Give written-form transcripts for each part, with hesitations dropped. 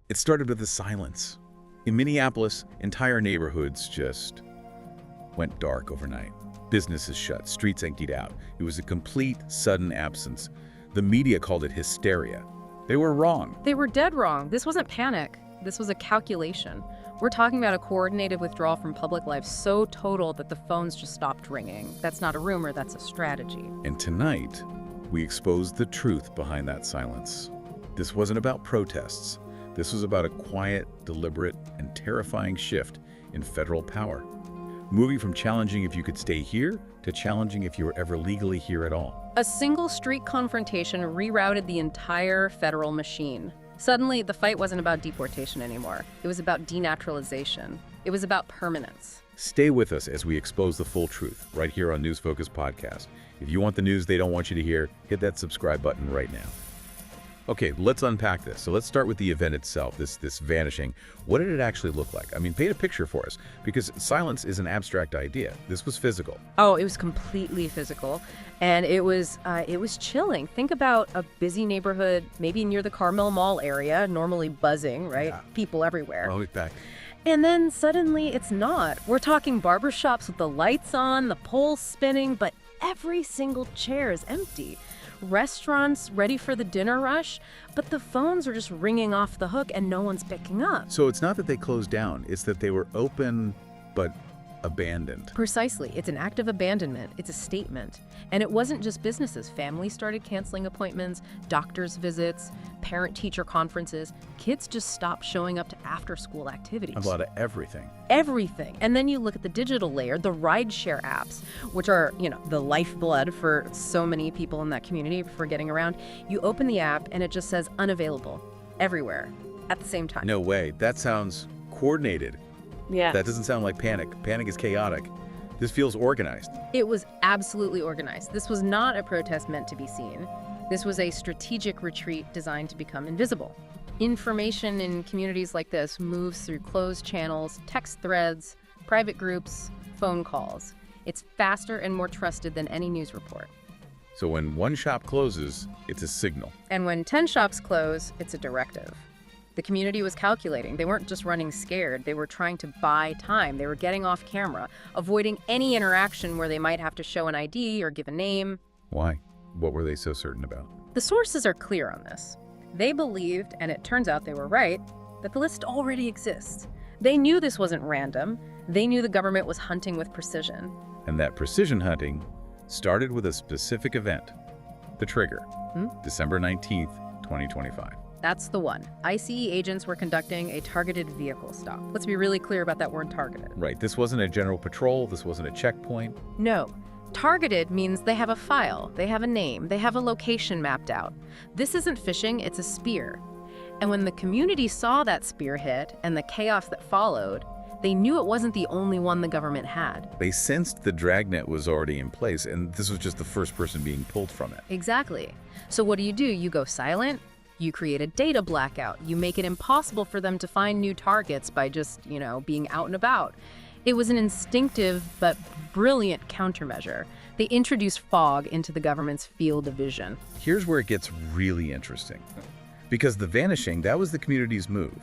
It started with the silence. In Minneapolis, entire neighborhoods just went dark overnight. Businesses shut, streets emptied out. It was a complete, sudden absence. The media called it hysteria. They were wrong. They were dead wrong. This wasn't panic. This was a calculation. We're talking about a coordinated withdrawal from public life so total that the phones just stopped ringing. That's not a rumor, that's a strategy. And tonight, we exposed the truth behind that silence. This wasn't about protests. This was about a quiet, deliberate, and terrifying shift in federal power. Moving from challenging if you could stay here to challenging if you were ever legally here at all. A single street confrontation rerouted the entire federal machine. Suddenly, the fight wasn't about deportation anymore. It was about denaturalization. It was about permanence. Stay with us as we expose the full truth right here on News Focus Podcast. If you want the news they don't want you to hear, hit that subscribe button right now. Okay, let's unpack this. So let's start with the event itself, this vanishing. What did it actually look like? I mean, paint a picture for us, because silence is an abstract idea. This was physical. Oh, it was completely physical, and it was chilling. Think about a busy neighborhood, maybe near the Carmel Mall area, normally buzzing, right? Yeah. People everywhere. Oh, back. And then suddenly it's not. We're talking barbershops with the lights on, the poles spinning, but every single chair is empty. Restaurants ready for the dinner rush, but the phones are just ringing off the hook and no one's picking up. So it's not that they closed down, it's that they were open but abandoned. Precisely. It's an act of abandonment. It's a statement. And it wasn't just businesses. Families started canceling appointments, doctors' visits, parent-teacher conferences. Kids just stopped showing up to after-school activities. A lot of everything. Everything. And then you look at the digital layer, the rideshare apps, which are, the lifeblood for so many people in that community for getting around. You open the app and it just says unavailable everywhere at the same time. No way. That sounds coordinated. Yeah. That doesn't sound like panic. Panic is chaotic. This feels organized. It was absolutely organized. This was not a protest meant to be seen. This was a strategic retreat designed to become invisible. Information in communities like this moves through closed channels, text threads, private groups, phone calls. It's faster and more trusted than any news report. So when one shop closes, it's a signal. And when 10 shops close, it's a directive. The community was calculating. They weren't just running scared. They were trying to buy time. They were getting off camera, avoiding any interaction where they might have to show an ID or give a name. Why? What were they so certain about? The sources are clear on this. They believed, and it turns out they were right, that the list already exists. They knew this wasn't random. They knew the government was hunting with precision. And that precision hunting started with a specific event. The trigger. December 19th, 2025. That's the one. ICE agents were conducting a targeted vehicle stop. Let's be really clear about that word targeted. Right. This wasn't a general patrol. This wasn't a checkpoint. No. Targeted means they have a file, they have a name, they have a location mapped out. This isn't phishing, it's a spear. And when the community saw that spear hit and the chaos that followed, they knew it wasn't the only one the government had. They sensed the dragnet was already in place, and this was just the first person being pulled from it. Exactly. So what do? You go silent. You create a data blackout. You make it impossible for them to find new targets by just, being out and about. It was an instinctive but brilliant countermeasure. They introduced fog into the government's field of vision. Here's where it gets really interesting. Because the vanishing, that was the community's move.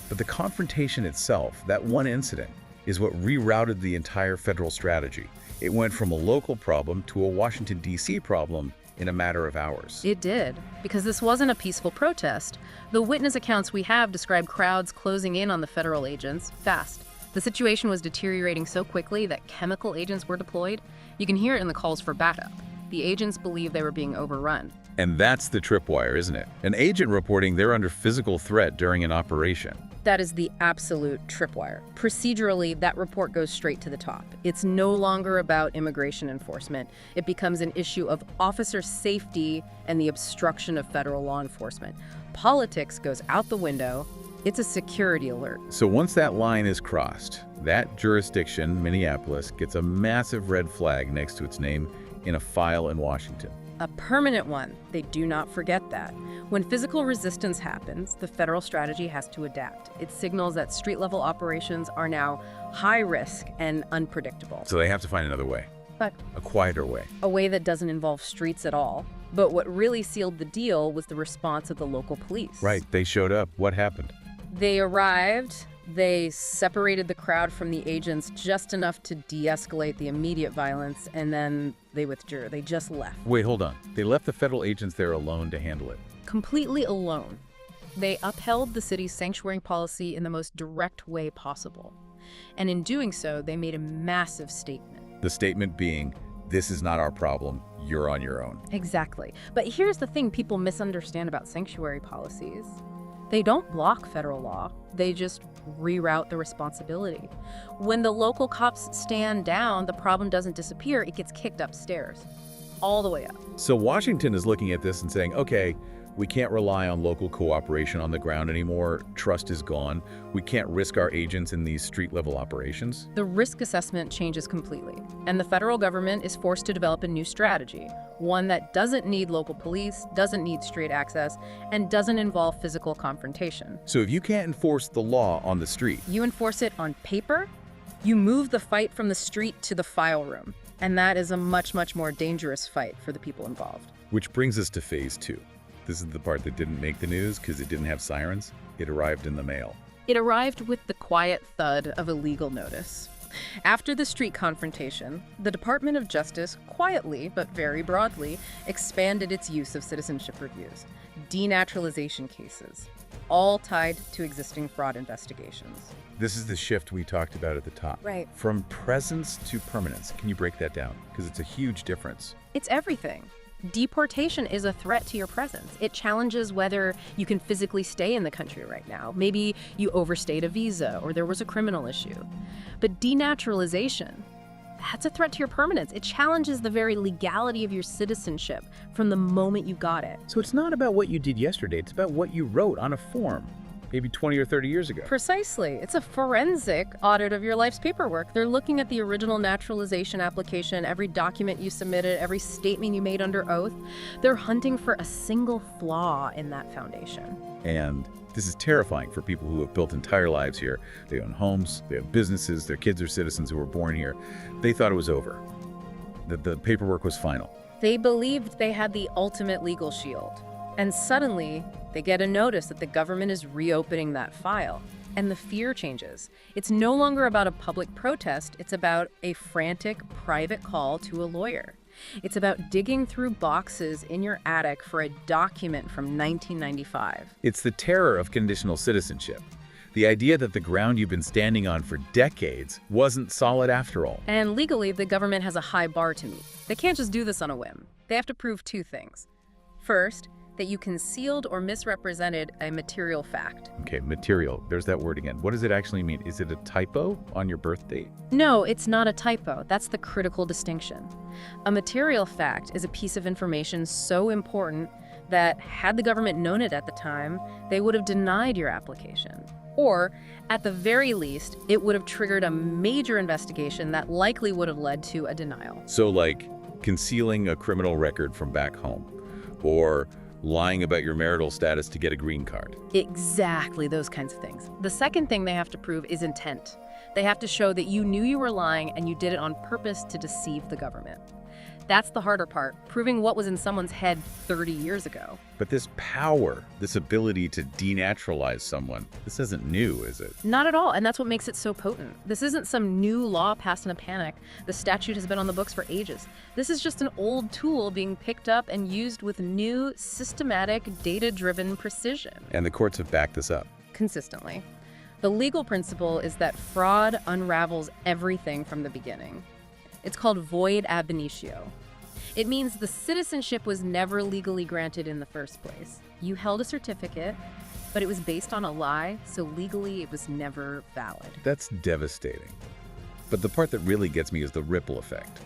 But the confrontation itself, that one incident, is what rerouted the entire federal strategy. It went from a local problem to a Washington, D.C. problem in a matter of hours. It did, because this wasn't a peaceful protest. The witness accounts we have describe crowds closing in on the federal agents fast. The situation was deteriorating so quickly that chemical agents were deployed. You can hear it in the calls for backup. The agents believed they were being overrun. And that's the tripwire, isn't it? An agent reporting they're under physical threat during an operation. That is the absolute tripwire. Procedurally, that report goes straight to the top. It's no longer about immigration enforcement. It becomes an issue of officer safety and the obstruction of federal law enforcement. Politics goes out the window. It's a security alert. So once that line is crossed, that jurisdiction, Minneapolis, gets a massive red flag next to its name in a file in Washington. A permanent one. They do not forget that. When physical resistance happens, the federal strategy has to adapt. It signals that street-level operations are now high risk and unpredictable. So they have to find another way. But a quieter way. A way that doesn't involve streets at all. But what really sealed the deal was the response of the local police. Right, they showed up. What happened? They arrived, they separated the crowd from the agents just enough to de-escalate the immediate violence, and then they withdrew. They just left. Wait, hold on. They left the federal agents there alone to handle it. Completely alone. They upheld the city's sanctuary policy in the most direct way possible. And in doing so, they made a massive statement. The statement being, this is not our problem, you're on your own. Exactly. But here's the thing people misunderstand about sanctuary policies. They don't block federal law, they just reroute the responsibility. When the local cops stand down, the problem doesn't disappear, it gets kicked upstairs, all the way up. So Washington is looking at this and saying, okay, we can't rely on local cooperation on the ground anymore. Trust is gone. We can't risk our agents in these street-level operations. The risk assessment changes completely, and the federal government is forced to develop a new strategy, one that doesn't need local police, doesn't need straight access, and doesn't involve physical confrontation. So if you can't enforce the law on the street, You enforce it on paper, you move the fight from the street to the file room, and that is a much, much more dangerous fight for the people involved. which brings us to phase 2. This is the part that didn't make the news because it didn't have sirens. It arrived in the mail. It arrived with the quiet thud of a legal notice. After the street confrontation, the Department of Justice quietly, but very broadly, expanded its use of citizenship reviews, denaturalization cases, all tied to existing fraud investigations. This is the shift we talked about at the top. Right. From presence to permanence. Can you break that down? Because it's a huge difference. It's everything. Deportation is a threat to your presence. It challenges whether you can physically stay in the country right now. Maybe you overstayed a visa or there was a criminal issue. But denaturalization, that's a threat to your permanence. It challenges the very legality of your citizenship from the moment you got it. So it's not about what you did yesterday. It's about what you wrote on a form, maybe 20 or 30 years ago. Precisely. It's a forensic audit of your life's paperwork. They're looking at the original naturalization application, every document you submitted, every statement you made under oath. They're hunting for a single flaw in that foundation. And this is terrifying for people who have built entire lives here. They own homes, they have businesses, their kids are citizens who were born here. They thought it was over, that the paperwork was final. They believed they had the ultimate legal shield. And suddenly, they get a notice that the government is reopening that file. And the fear changes. It's no longer about a public protest, it's about a frantic private call to a lawyer. It's about digging through boxes in your attic for a document from 1995. It's the terror of conditional citizenship. The idea that the ground you've been standing on for decades wasn't solid after all. And legally, the government has a high bar to meet. They can't just do this on a whim. They have to prove two things. First, that you concealed or misrepresented a material fact. Okay, material. There's that word again. What does it actually mean? Is it a typo on your birth date? No, it's not a typo. That's the critical distinction. A material fact is a piece of information so important that had the government known it at the time, they would have denied your application. Or, at the very least, it would have triggered a major investigation that likely would have led to a denial. So like concealing a criminal record from back home, or lying about your marital status to get a green card. Exactly, those kinds of things. The second thing they have to prove is intent. They have to show that you knew you were lying and you did it on purpose to deceive the government. That's the harder part, proving what was in someone's head 30 years ago. But this power, this ability to denaturalize someone, this isn't new, is it? Not at all, and that's what makes it so potent. This isn't some new law passed in a panic. The statute has been on the books for ages. This is just an old tool being picked up and used with new, systematic, data-driven precision. And the courts have backed this up. Consistently. The legal principle is that fraud unravels everything from the beginning. It's called void ab initio. It means the citizenship was never legally granted in the first place. You held a certificate, but it was based on a lie, so legally it was never valid. That's devastating. But the part that really gets me is the ripple effect,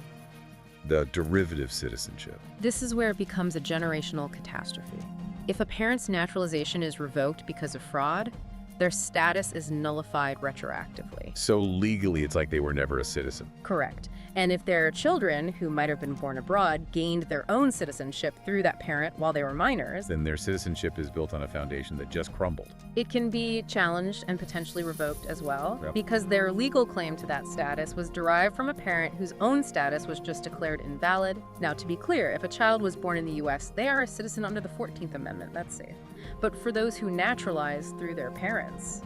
the derivative citizenship. This is where it becomes a generational catastrophe. If a parent's naturalization is revoked because of fraud, Their status is nullified retroactively. So legally, it's like they were never a citizen. Correct. And if their children, who might have been born abroad, gained their own citizenship through that parent while they were minors, Then their citizenship is built on a foundation that just crumbled. it can be challenged and potentially revoked as well, Yep. because their legal claim to that status was derived from a parent whose own status was just declared invalid. Now, to be clear, if a child was born in the U.S., they are a citizen under the 14th Amendment. That's safe. But for those who naturalize through their parents,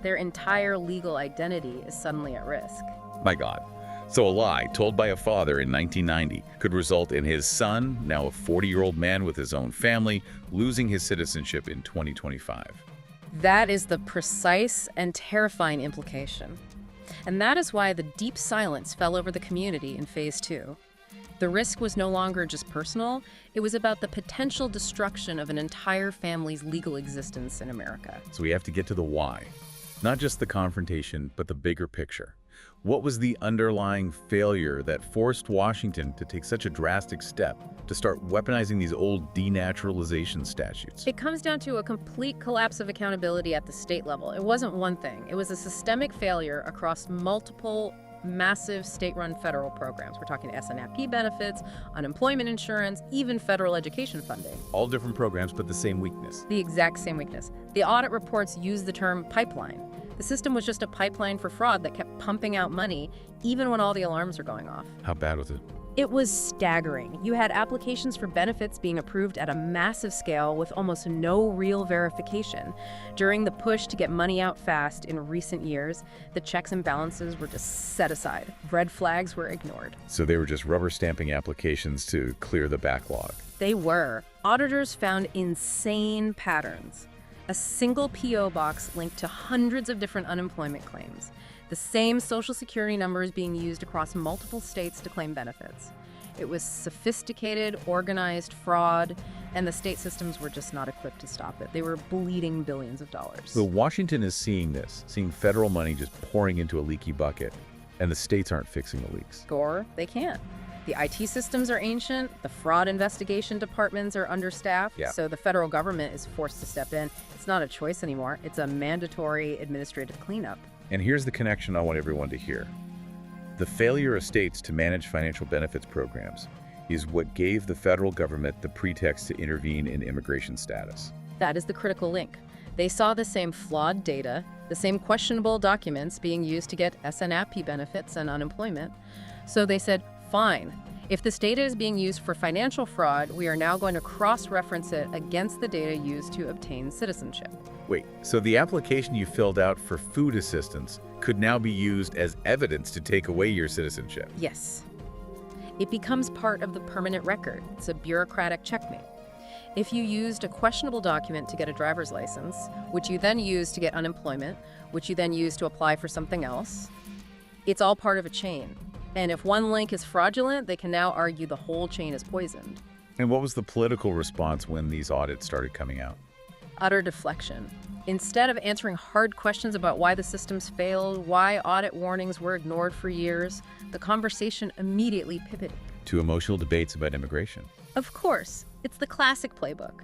their entire legal identity is suddenly at risk. My God. So a lie told by a father in 1990 could result in his son, now a 40-year-old man with his own family, losing his citizenship in 2025. That is the precise and terrifying implication. And that is why the deep silence fell over the community in Phase 2. The risk was no longer just personal, it was about the potential destruction of an entire family's legal existence in America. So we have to get to the why. Not just the confrontation, but the bigger picture. What was the underlying failure that forced Washington to take such a drastic step to start weaponizing these old denaturalization statutes? It comes down to a complete collapse of accountability at the state level. It wasn't one thing. It was a systemic failure across multiple massive state-run federal programs. We're talking SNAP benefits, unemployment insurance, even federal education funding. All different programs, but the same weakness. The exact same weakness. The audit reports use the term pipeline. The system was just a pipeline for fraud that kept pumping out money, even when all the alarms were going off. How bad was it? It was staggering. You had applications for benefits being approved at a massive scale with almost no real verification. During the push to get money out fast in recent years, the checks and balances were just set aside. Red flags were ignored. So they were just rubber stamping applications to clear the backlog. They were. Auditors found insane patterns. A single P.O. box linked to hundreds of different unemployment claims. The same Social Security numbers being used across multiple states to claim benefits. It was sophisticated, organized fraud, and the state systems were just not equipped to stop it. They were bleeding billions of dollars. So Washington is seeing this, seeing federal money just pouring into a leaky bucket, and the states aren't fixing the leaks. Or they can't. The IT systems are ancient, the fraud investigation departments are understaffed, so the federal government is forced to step in. It's not a choice anymore, it's a mandatory administrative cleanup. And here's the connection I want everyone to hear. The failure of states to manage financial benefits programs is what gave the federal government the pretext to intervene in immigration status. That is the critical link. They saw the same flawed data, the same questionable documents being used to get SNAP benefits and unemployment. So they said, fine, if this data is being used for financial fraud, we are now going to cross-reference it against the data used to obtain citizenship. Wait, so the application you filled out for food assistance could now be used as evidence to take away your citizenship? Yes. It becomes part of the permanent record. It's a bureaucratic checkmate. If you used a questionable document to get a driver's license, which you then use to get unemployment, which you then use to apply for something else, it's all part of a chain. And if one link is fraudulent, they can now argue the whole chain is poisoned. And what was the political response when these audits started coming out? Utter deflection. Instead of answering hard questions about why the systems failed, why audit warnings were ignored for years, the conversation immediately pivoted. To emotional debates about immigration. Of course, it's the classic playbook.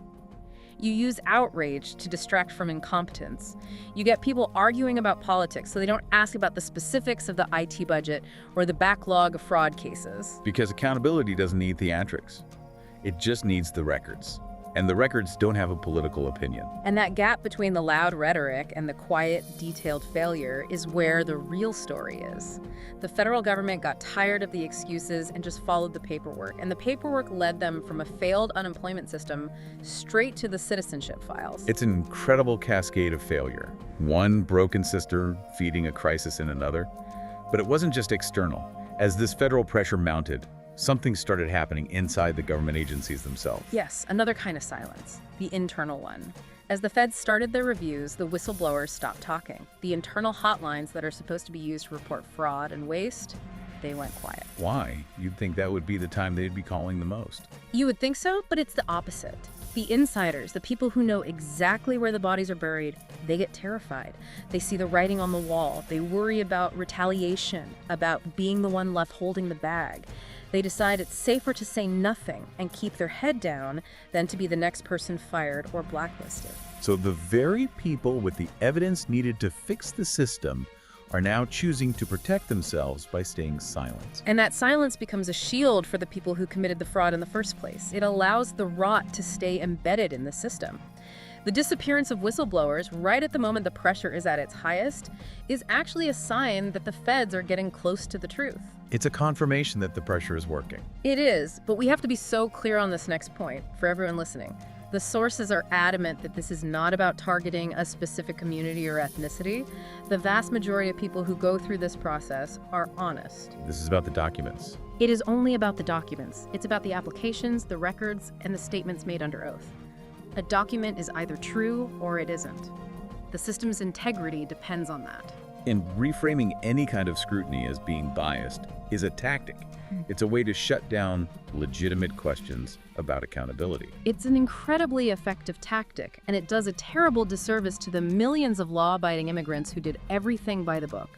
You use outrage to distract from incompetence. You get people arguing about politics so they don't ask about the specifics of the IT budget or the backlog of fraud cases. Because accountability doesn't need theatrics. It just needs the records. And the records don't have a political opinion. And that gap between the loud rhetoric and the quiet, detailed failure is where the real story is. The federal government got tired of the excuses and just followed the paperwork. And the paperwork led them from a failed unemployment system straight to the citizenship files. It's an incredible cascade of failure. One broken sister feeding a crisis in another. But it wasn't just external. As this federal pressure mounted, something started happening inside the government agencies themselves. Yes, another kind of silence, the internal one. As the feds started their reviews, the whistleblowers stopped talking. The internal hotlines that are supposed to be used to report fraud and waste, they went quiet. Why? You'd think that would be the time they'd be calling the most. You would think so, but it's the opposite. The insiders, the people who know exactly where the bodies are buried, they get terrified. They see the writing on the wall. They worry about retaliation, about being the one left holding the bag. They decide it's safer to say nothing and keep their head down than to be the next person fired or blacklisted. So the very people with the evidence needed to fix the system are now choosing to protect themselves by staying silent. And that silence becomes a shield for the people who committed the fraud in the first place. It allows the rot to stay embedded in the system. The disappearance of whistleblowers, right at the moment the pressure is at its highest, is actually a sign that the feds are getting close to the truth. It's a confirmation that the pressure is working. It is, but we have to be so clear on this next point for everyone listening. The sources are adamant that this is not about targeting a specific community or ethnicity. The vast majority of people who go through this process are honest. This is about the documents. It is only about the documents. It's about the applications, the records, and the statements made under oath. A document is either true or it isn't. The system's integrity depends on that. And reframing any kind of scrutiny as being biased is a tactic. It's a way to shut down legitimate questions about accountability. It's an incredibly effective tactic, and it does a terrible disservice to the millions of law-abiding immigrants who did everything by the book.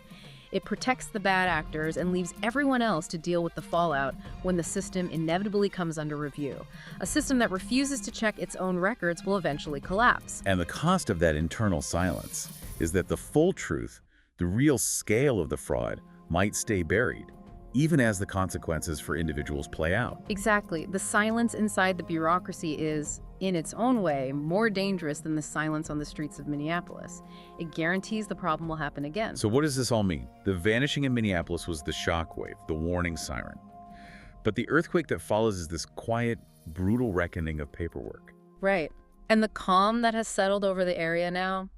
It protects the bad actors and leaves everyone else to deal with the fallout when the system inevitably comes under review. A system that refuses to check its own records will eventually collapse. And the cost of that internal silence is that the full truth, the real scale of the fraud, might stay buried, even as the consequences for individuals play out. Exactly. The silence inside the bureaucracy is, in its own way, more dangerous than the silence on the streets of Minneapolis. It guarantees the problem will happen again. So what does this all mean? The vanishing in Minneapolis was the shockwave, the warning siren. But the earthquake that follows is this quiet, brutal reckoning of paperwork. Right. And the calm that has settled over the area now,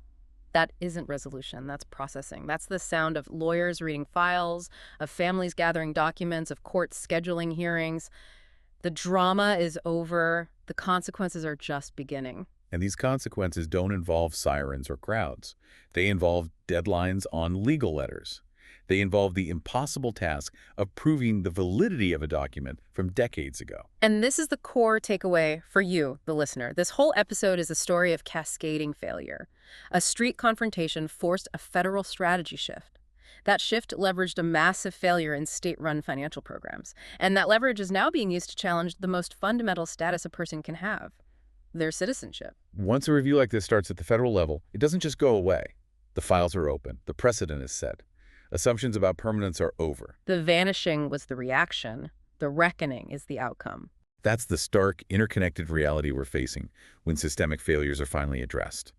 that isn't resolution, that's processing. That's the sound of lawyers reading files, of families gathering documents, of courts scheduling hearings. The drama is over. The consequences are just beginning. And these consequences don't involve sirens or crowds. They involve deadlines on legal letters. They involve the impossible task of proving the validity of a document from decades ago. And this is the core takeaway for you, the listener. This whole episode is a story of cascading failure. A street confrontation forced a federal strategy shift. That shift leveraged a massive failure in state-run financial programs. And that leverage is now being used to challenge the most fundamental status a person can have, their citizenship. Once a review like this starts at the federal level, it doesn't just go away. The files are open. The precedent is set. Assumptions about permanence are over. The vanishing was the reaction. The reckoning is the outcome. That's the stark, interconnected reality we're facing when systemic failures are finally addressed.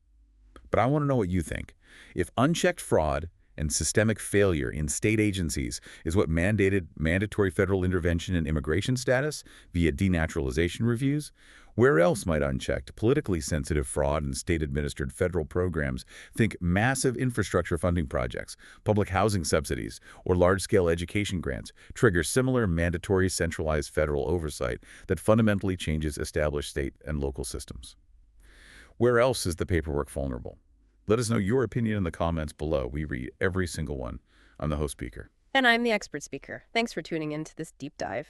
But I want to know what you think. If unchecked fraud and systemic failure in state agencies is what mandated mandatory federal intervention in immigration status via denaturalization reviews, where else might unchecked, politically sensitive fraud and state-administered federal programs think massive infrastructure funding projects, public housing subsidies, or large-scale education grants trigger similar mandatory centralized federal oversight that fundamentally changes established state and local systems? Where else is the paperwork vulnerable? Let us know your opinion in the comments below. We read every single one. I'm the host speaker. And I'm the expert speaker. Thanks for tuning in to this deep dive.